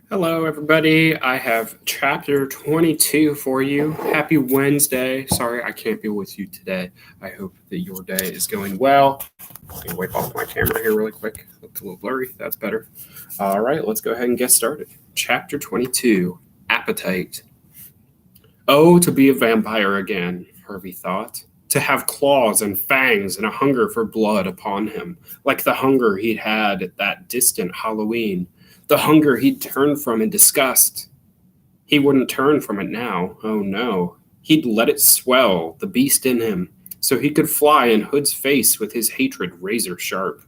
Hello, everybody. I have chapter 22 for you. Happy Wednesday. Sorry I can't be with you today. I hope that your day is going well. Let me wipe off my camera here really quick. Looks a little blurry. That's better. All right, let's go ahead and get started. Chapter 22 Appetite. Oh, to be a vampire again, Harvey thought. To have claws and fangs and a hunger for blood upon him, like the hunger he'd had at that distant Halloween. The hunger he'd turned from in disgust. He wouldn't turn from it now. Oh no. He'd let it swell, the beast in him, so he could fly in Hood's face with his hatred razor sharp.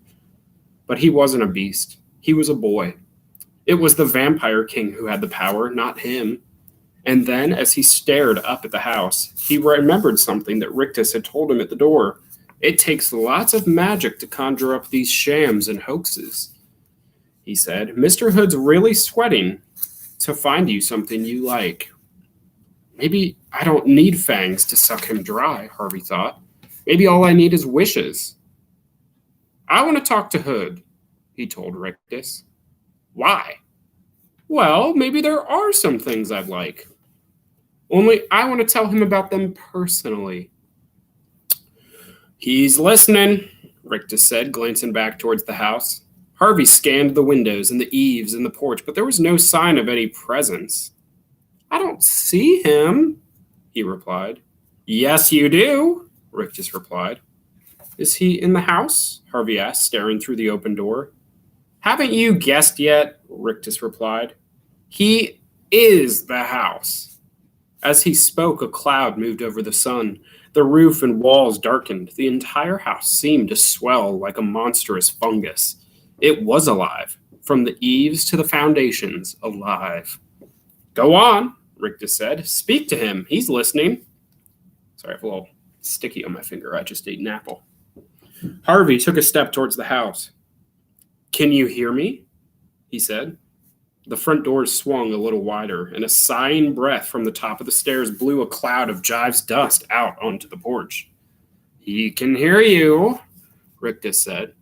But he wasn't a beast. He was a boy. It was the Vampire King who had the power, not him. And then, as he stared up at the house, he remembered something that Rictus had told him at the door. It takes lots of magic to conjure up these shams and hoaxes. He said, Mr. Hood's really sweating to find you something you like. Maybe I don't need fangs to suck him dry, Harvey thought. Maybe all I need is wishes. I want to talk to Hood, he told Rictus. Why? Well, maybe there are some things I'd like. Only I want to tell him about them personally. He's listening, Rictus said, glancing back towards the house. Harvey scanned the windows and the eaves and the porch, but there was no sign of any presence. I don't see him, he replied. Yes, you do, Rictus replied. Is he in the house? Harvey asked, staring through the open door. Haven't you guessed yet? Rictus replied. He is the house. As he spoke, a cloud moved over the sun. The roof and walls darkened. The entire house seemed to swell like a monstrous fungus. It was alive, from the eaves to the foundations, alive. Go on, Rictus said. Speak to him. He's listening. Sorry, I have a little sticky on my finger. I just ate an apple. Harvey took a step towards the house. Can you hear me? He said. The front doors swung a little wider, and a sighing breath from the top of the stairs blew a cloud of Jive's dust out onto the porch. He can hear you, Rictus said.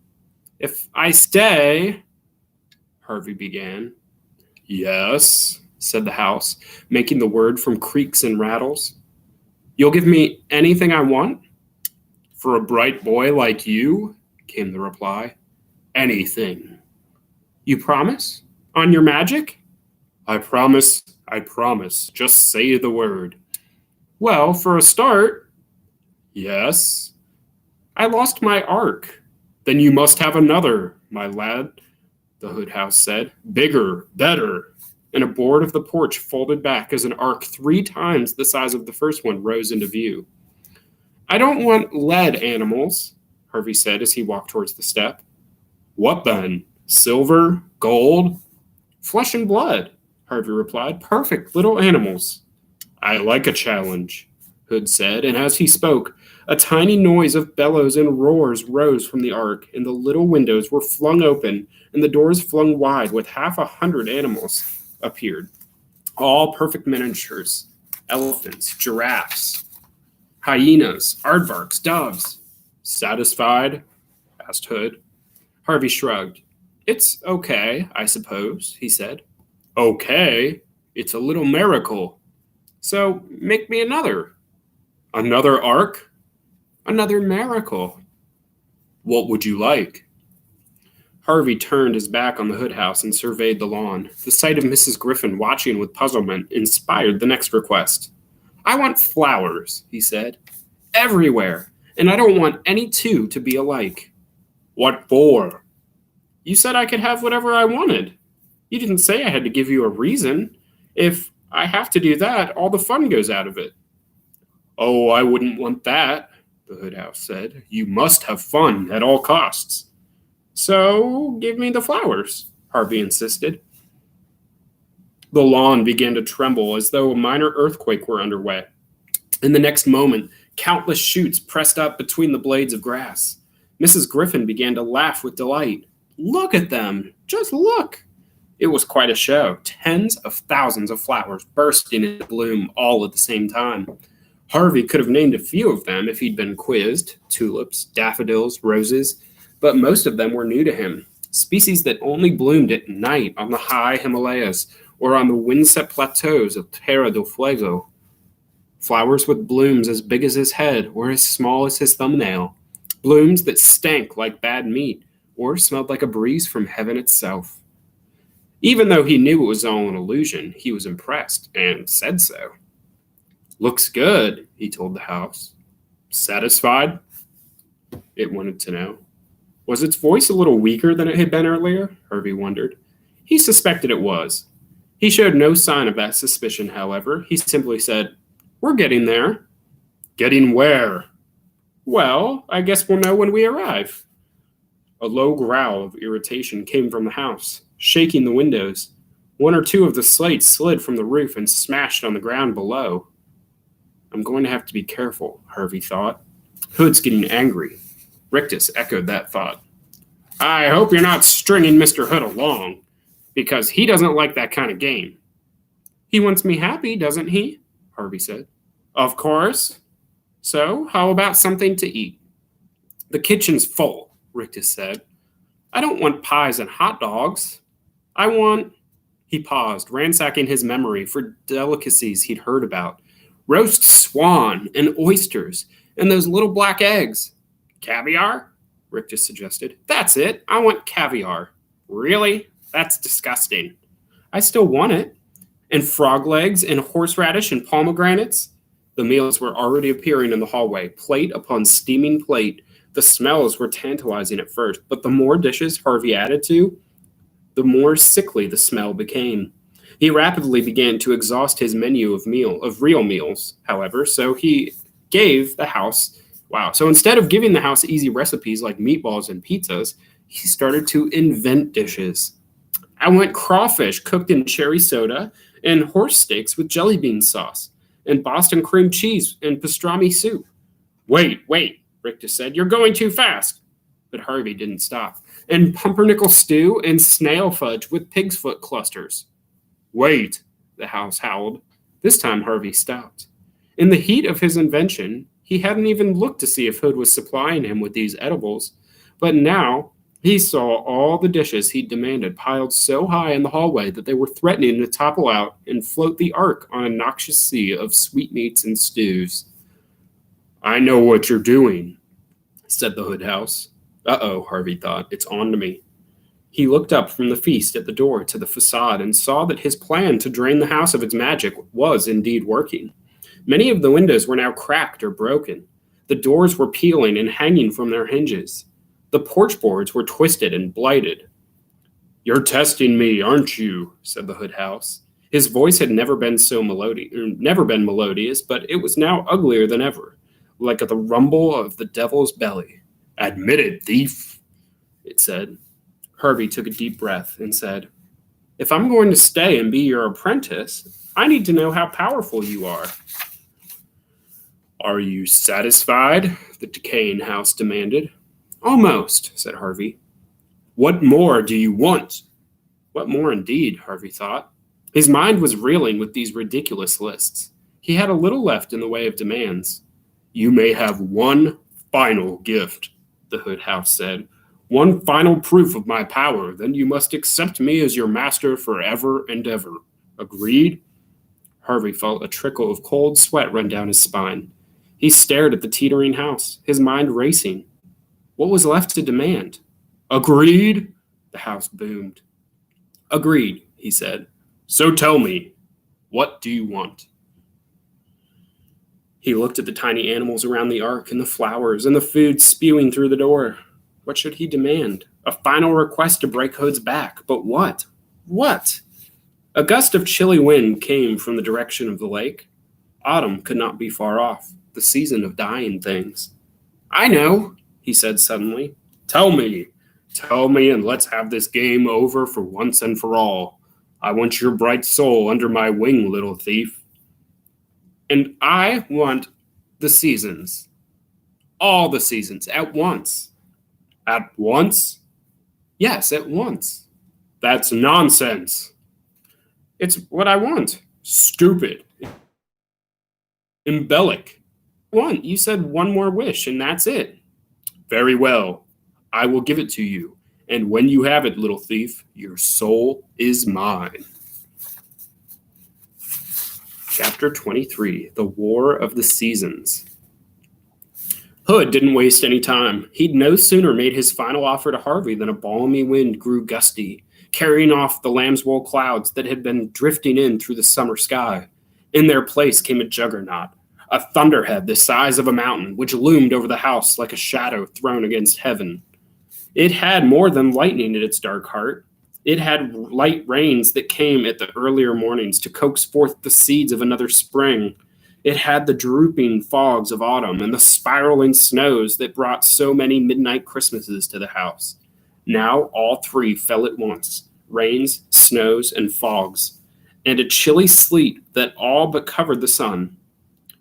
If I stay, Harvey began. Yes, said the house, making the word from creaks and rattles. You'll give me anything I want? For a bright boy like you, came the reply. Anything. You promise? On your magic? I promise. Just say the word. Well, for a start. Yes. I lost my ark. Then you must have another, my lad, the Hood house said. Bigger, better. And a board of the porch folded back as an ark 3 times the size of the first one rose into view. I don't want lead animals, Harvey said as he walked towards the step. What then? Silver? Gold? Flesh and blood, Harvey replied. Perfect little animals. I like a challenge, Hood said, and as he spoke, a tiny noise of bellows and roars rose from the ark, and the little windows were flung open, and the doors flung wide, with 100 animals appeared. All perfect miniatures, elephants, giraffes, hyenas, aardvarks, doves. Satisfied? Asked Hood. Harvey shrugged. It's okay, I suppose, he said. Okay? It's a little miracle. So make me another. Another ark? Another miracle. What would you like? Harvey turned his back on the Hood house and surveyed the lawn. The sight of Mrs. Griffin watching with puzzlement inspired the next request. I want flowers, he said. Everywhere. And I don't want any 2 to be alike. What for? You said I could have whatever I wanted. You didn't say I had to give you a reason. If I have to do that, all the fun goes out of it. Oh, I wouldn't want that, the Hood house said. You must have fun at all costs. So give me the flowers, Harvey insisted. The lawn began to tremble as though a minor earthquake were underway. In the next moment, countless shoots pressed up between the blades of grass. Mrs. Griffin began to laugh with delight. Look at them! Just look! It was quite a show. Tens of thousands of flowers bursting into bloom all at the same time. Harvey could have named a few of them if he'd been quizzed. Tulips, daffodils, roses. But most of them were new to him. Species that only bloomed at night on the high Himalayas or on the wind-set plateaus of Terra del Fuego. Flowers with blooms as big as his head or as small as his thumbnail. Blooms that stank like bad meat or smelled like a breeze from heaven itself. Even though he knew it was all an illusion, he was impressed and said so. "Looks good," he told the house. "Satisfied?" It wanted to know. Was its voice a little weaker than it had been earlier? Harvey wondered. He suspected it was. He showed no sign of that suspicion, however. He simply said, "We're getting there." "Getting where?" "Well, I guess we'll know when we arrive." A low growl of irritation came from the house, shaking the windows. One or two of the slates slid from the roof and smashed on the ground below. "I'm going to have to be careful," Harvey thought. "Hood's getting angry." Rictus echoed that thought. "I hope you're not stringing Mr. Hood along, because he doesn't like that kind of game." "He wants me happy, doesn't he?" Harvey said. "Of course. So, how about something to eat?" "The kitchen's full," Rictus said. "I don't want pies and hot dogs. I want—" He paused, ransacking his memory for delicacies he'd heard about. "Roast swan and oysters and those little black eggs." "Caviar?" Rictus suggested. "That's it. I want caviar." "Really? That's disgusting." "I still want it." "And frog legs and horseradish and pomegranates." The meals were already appearing in the hallway, plate upon steaming plate. The smells were tantalizing at first, but the more dishes Harvey added to, the more sickly the smell became. He rapidly began to exhaust his menu of real meals, however, so instead of giving the house easy recipes like meatballs and pizzas, he started to invent dishes. "I want crawfish cooked in cherry soda and horse steaks with jelly bean sauce and Boston cream cheese and pastrami soup." Wait, Rictus said. "You're going too fast." But Harvey didn't stop. "And pumpernickel stew and snail fudge with pig's foot clusters." "Wait," the house howled. This time Harvey stopped. In the heat of his invention, he hadn't even looked to see if Hood was supplying him with these edibles. But now he saw all the dishes he'd demanded piled so high in the hallway that they were threatening to topple out and float the ark on a noxious sea of sweetmeats and stews. "I know what you're doing," said the Hood house. Uh-oh, Harvey thought. It's on to me. He looked up from the feast at the door to the facade and saw that his plan to drain the house of its magic was indeed working. Many of the windows were now cracked or broken. The doors were peeling and hanging from their hinges. The porch boards were twisted and blighted. "You're testing me, aren't you?" said the Hood house. His voice had never been melodious, but it was now uglier than ever, like the rumble of the devil's belly. "Admit it, thief," it said. Harvey took a deep breath and said, "If I'm going to stay and be your apprentice, I need to know how powerful you are." "Are you satisfied?" the decaying house demanded. "Almost," said Harvey. "What more do you want?" What more indeed, Harvey thought. His mind was reeling with these ridiculous lists. He had a little left in the way of demands. "You may have one final gift," the Hood house said. "One final proof of my power, then you must accept me as your master forever and ever. Agreed?" Harvey felt a trickle of cold sweat run down his spine. He stared at the teetering house, his mind racing. What was left to demand? "Agreed?" the house boomed. "Agreed," he said. "So tell me, what do you want?" He looked at the tiny animals around the ark and the flowers and the food spewing through the door. What should he demand? A final request to break Hood's back. But what? What? A gust of chilly wind came from the direction of the lake. Autumn could not be far off, the season of dying things. "I know," he said suddenly. Tell me, and let's have this game over for once and for all. I want your bright soul under my wing, little thief." "And I want the seasons. All the seasons, at once." "At once?" "Yes, at once." "That's nonsense." "It's what I want." "Stupid. Embellic." You said one more wish, and that's it." "Very well. I will give it to you. And when you have it, little thief, your soul is mine." Chapter 23, The War of the Seasons. Hood didn't waste any time. He'd no sooner made his final offer to Harvey than a balmy wind grew gusty, carrying off the lamb's wool clouds that had been drifting in through the summer sky. In their place came a juggernaut, a thunderhead the size of a mountain, which loomed over the house like a shadow thrown against heaven. It had more than lightning at its dark heart. It had light rains that came at the earlier mornings to coax forth the seeds of another spring. It had the drooping fogs of autumn and the spiraling snows that brought so many midnight Christmases to the house. Now all three fell at once, rains, snows, and fogs, and a chilly sleet that all but covered the sun.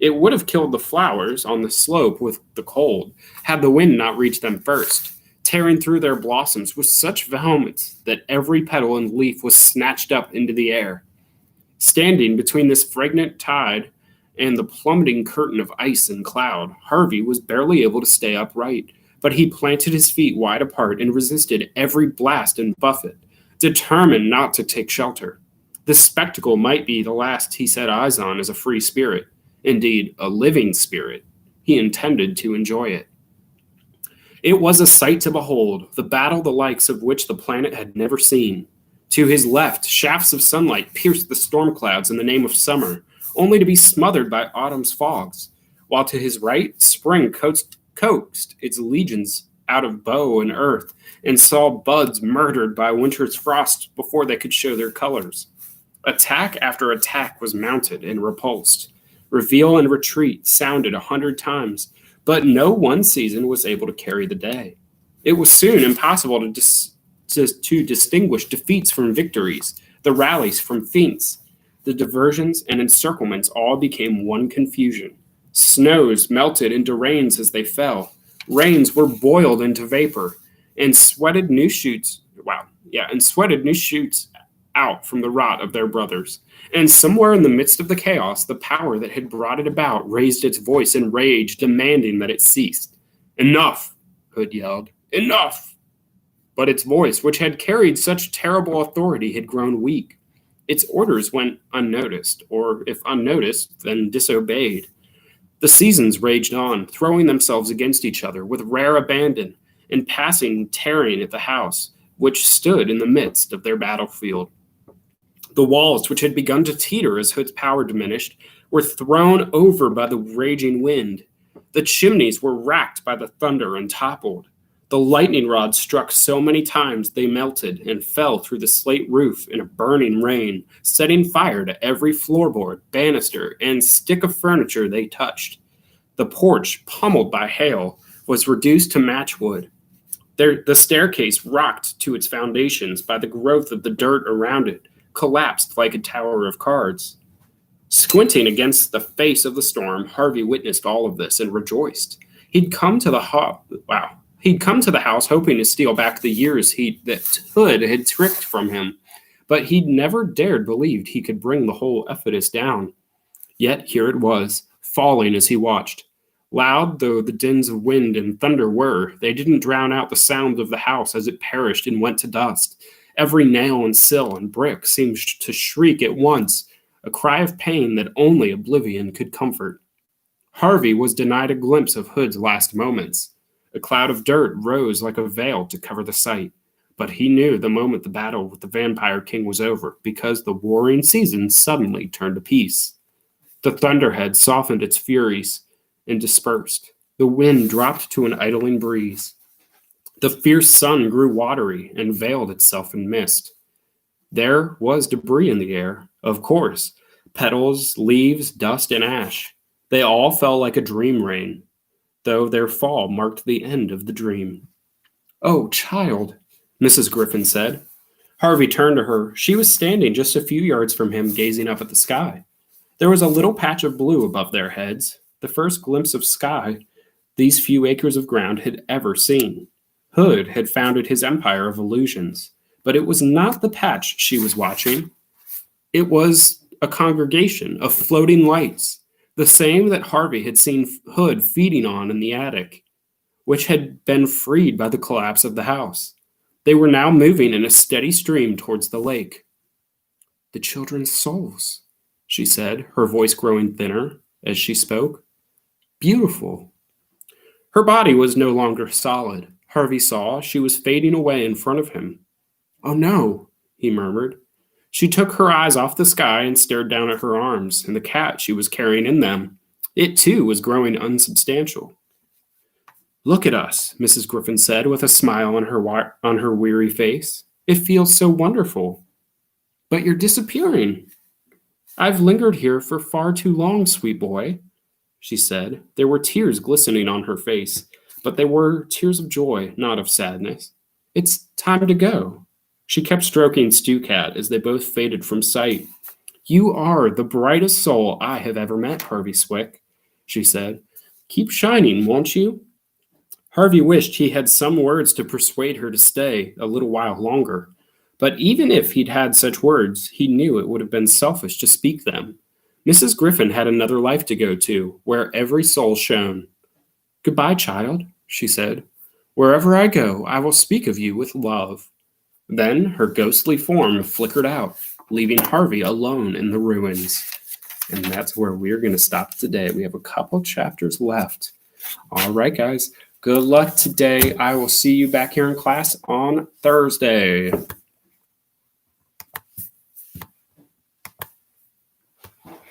It would have killed the flowers on the slope with the cold, had the wind not reached them first, tearing through their blossoms with such vehemence that every petal and leaf was snatched up into the air. Standing between this fragrant tide and the plummeting curtain of ice and cloud, Harvey was barely able to stay upright, but he planted his feet wide apart and resisted every blast and buffet, determined not to take shelter. The spectacle might be the last he set eyes on as a free spirit, indeed, a living spirit. He intended to enjoy it. It was a sight to behold, the battle the likes of which the planet had never seen. To his left, shafts of sunlight pierced the storm clouds in the name of summer, only to be smothered by autumn's fogs, while to his right, spring coaxed its legions out of bough and earth, and saw buds murdered by winter's frost before they could show their colors. Attack after attack was mounted and repulsed. Reveal and retreat sounded 100 times, but no one season was able to carry the day. It was soon impossible to distinguish defeats from victories, the rallies from feints. The diversions and encirclements all became one confusion. Snows melted into rains as they fell. Rains were boiled into vapor, and sweated new shoots out from the rot of their brothers. And somewhere in the midst of the chaos, the power that had brought it about raised its voice in rage, demanding that it ceased. "Enough!" Hood yelled. "Enough!" But its voice, which had carried such terrible authority, had grown weak. Its orders went unnoticed, or if unnoticed, then disobeyed. The seasons raged on, throwing themselves against each other with rare abandon, and passing tearing at the house, which stood in the midst of their battlefield. The walls, which had begun to teeter as Hood's power diminished, were thrown over by the raging wind. The chimneys were racked by the thunder and toppled. The lightning rods struck so many times they melted and fell through the slate roof in a burning rain, setting fire to every floorboard, banister, and stick of furniture they touched. The porch, pummeled by hail, was reduced to matchwood. The staircase, rocked to its foundations by the growth of the dirt around it, collapsed like a tower of cards. Squinting against the face of the storm, Harvey witnessed all of this and rejoiced. He'd come to the house hoping to steal back the years that Hood had tricked from him, but he'd never dared believe he could bring the whole edifice down. Yet here it was, falling as he watched. Loud though the dins of wind and thunder were, they didn't drown out the sound of the house as it perished and went to dust. Every nail and sill and brick seemed to shriek at once, a cry of pain that only oblivion could comfort. Harvey was denied a glimpse of Hood's last moments. A cloud of dirt rose like a veil to cover the sight, but he knew the moment the battle with the Vampire King was over, because the warring seasons suddenly turned to peace. The thunderhead softened its furies and dispersed. The wind dropped to an idling breeze. The fierce sun grew watery and veiled itself in mist. There was debris in the air, of course, petals, leaves, dust, and ash. They all fell like a dream rain, though their fall marked the end of the dream. "Oh, child," Mrs. Griffin said. Harvey turned to her. She was standing just a few yards from him, gazing up at the sky. There was a little patch of blue above their heads, the first glimpse of sky these few acres of ground had ever seen. Hood had founded his empire of illusions, but it was not the patch she was watching. It was a congregation of floating lights, the same that Harvey had seen Hood feeding on in the attic, which had been freed by the collapse of the house. They were now moving in a steady stream towards the lake. "The children's souls," she said, her voice growing thinner as she spoke. Beautiful. Her body was no longer solid. Harvey saw she was fading away in front of him. Oh no, he murmured. She took her eyes off the sky and stared down at her arms and the cat she was carrying in them. It too was growing unsubstantial. Look at us, Mrs. Griffin said with a smile on her weary face. It feels so wonderful. But you're disappearing. I've lingered here for far too long, sweet boy, she said. There were tears glistening on her face, but they were tears of joy, not of sadness. It's time to go. She kept stroking Stew Cat as they both faded from sight. You are the brightest soul I have ever met, Harvey Swick, she said. Keep shining, won't you? Harvey wished he had some words to persuade her to stay a little while longer. But even if he'd had such words, he knew it would have been selfish to speak them. Mrs. Griffin had another life to go to, where every soul shone. Goodbye, child, she said. Wherever I go, I will speak of you with love. Then her ghostly form flickered out, leaving Harvey alone in the ruins. And that's where we're going to stop today. We have a couple chapters left. All right, guys. Good luck today. I will see you back here in class on Thursday.